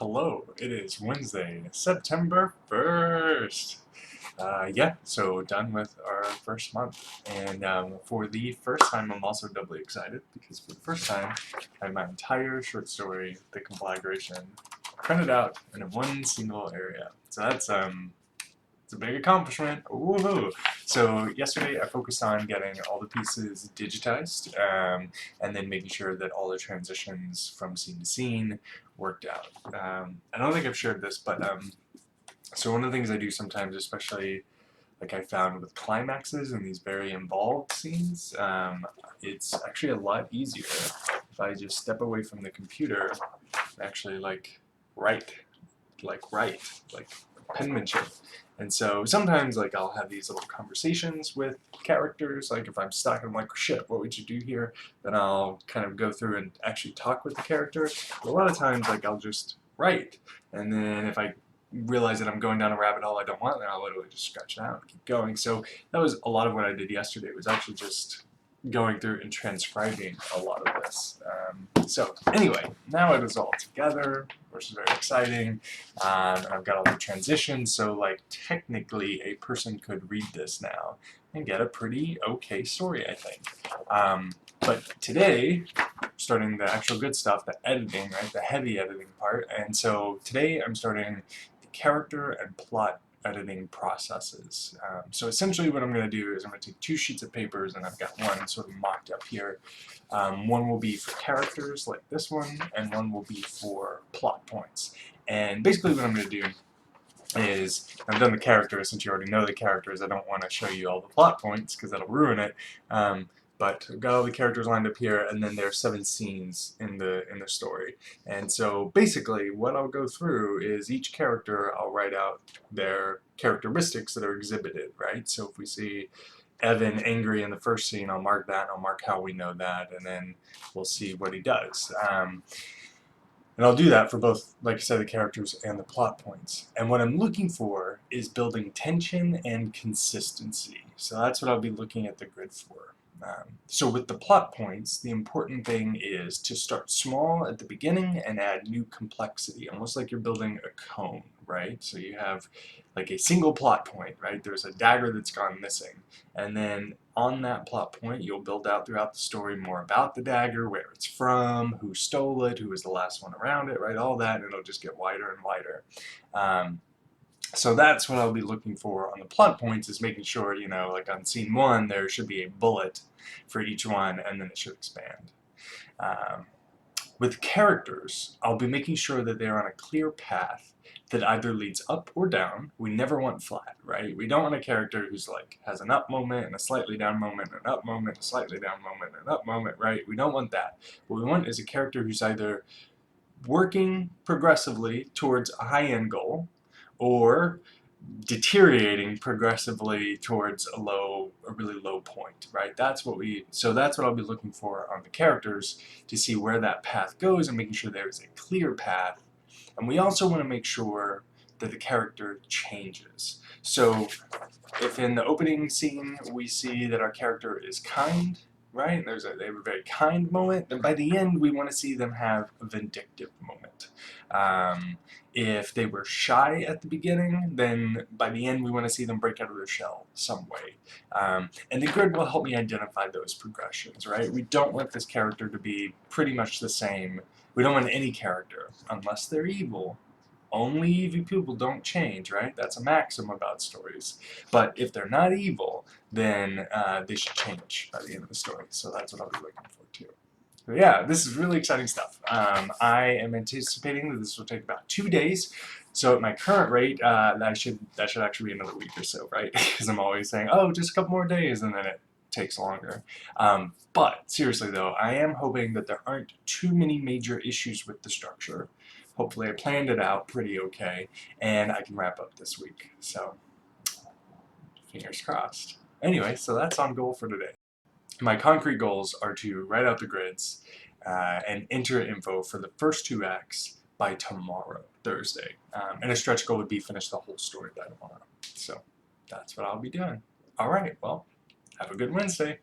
Hello, it is Wednesday, September 1st. Yeah, so done with our first month. And for the first time, I'm also doubly excited because for the first time, I have my entire short story, The Conflagration, printed out in one single area. So that's it's a big accomplishment. Woohoo! So yesterday I focused on getting all the pieces digitized and then making sure that all the transitions from scene to scene worked out. I don't think I've shared this, but so one of the things I do sometimes, especially like I found with climaxes and these very involved scenes, it's actually a lot easier if I just step away from the computer and actually write, like penmanship. And so sometimes like I'll have these little conversations with characters, like if I'm stuck, I'm like, shit, what would you do here? Then I'll kind of go through and actually talk with the character. But a lot of times like I'll just write, and then if I realize that I'm going down a rabbit hole I don't want, then I'll literally just scratch it out and keep going. So that was a lot of what I did yesterday, was actually just going through and transcribing a lot of this. So anyway, now it is all together, which is very exciting, and I've got all the transitions, so like technically a person could read this now and get a pretty okay story, I think. But today, starting the actual good stuff, the editing, right, the heavy editing part, and so today I'm starting the character and plot editing processes. So essentially what I'm going to do is I'm going to take two sheets of papers, and I've got one sort of mocked up here. One will be for characters like this one, and one will be for plot points. And basically what I'm going to do is, I've done the characters, since you already know the characters, I don't want to show you all the plot points because that'll ruin it. But I've got all the characters lined up here, and then there are 7 scenes in the story. And so basically what I'll go through is each character, I'll write out their characteristics that are exhibited, right? So if we see Evan angry in the first scene, I'll mark that, and I'll mark how we know that, and then we'll see what he does. And I'll do that for both, like I said, the characters and the plot points. And what I'm looking for is building tension and consistency. So that's what I'll be looking at the grid for. So with the plot points, the important thing is to start small at the beginning and add new complexity, almost like you're building a cone, right? So you have like a single plot point, right? There's a dagger that's gone missing, and then on that plot point you'll build out throughout the story more about the dagger, where it's from, who stole it, who was the last one around it, right? All that, and it'll just get wider and wider. So that's what I'll be looking for on the plot points, is making sure, you know, like on scene 1 there should be a bullet for each one, and then it should expand. With characters, I'll be making sure that they're on a clear path that either leads up or down. We never want flat, right? We don't want a character who's like has an up moment and a slightly down moment, an up moment, a slightly down moment, an up moment, right? We don't want that. What we want is a character who's either working progressively towards a high-end goal, or deteriorating progressively towards a really low point, right? That's what I'll be looking for on the characters, to see where that path goes and making sure there's a clear path. And we also want to make sure that the character changes. So if in the opening scene we see that our character is kind, right? They have a very kind moment, and by the end we want to see them have a vindictive moment. If they were shy at the beginning, then by the end we want to see them break out of their shell some way. And the grid will help me identify those progressions, right? We don't want this character to be pretty much the same. We don't want any character, unless they're evil. Only evil people don't change, right? That's a maxim about stories. But if they're not evil, then they should change by the end of the story. So that's what I'll be looking for too. So yeah, this is really exciting stuff. I am anticipating that this will take about 2 days. So at my current rate, that should actually be another week or so, right? Because I'm always saying, oh, just a couple more days, and then it takes longer. But seriously though, I am hoping that there aren't too many major issues with the structure. Hopefully I planned it out pretty okay, and I can wrap up this week. So, fingers crossed. Anyway, so that's on goal for today. My concrete goals are to write out the grids and enter info for the first 2 acts by tomorrow, Thursday. And a stretch goal would be finish the whole story by tomorrow. So that's what I'll be doing. Alright, well, have a good Wednesday.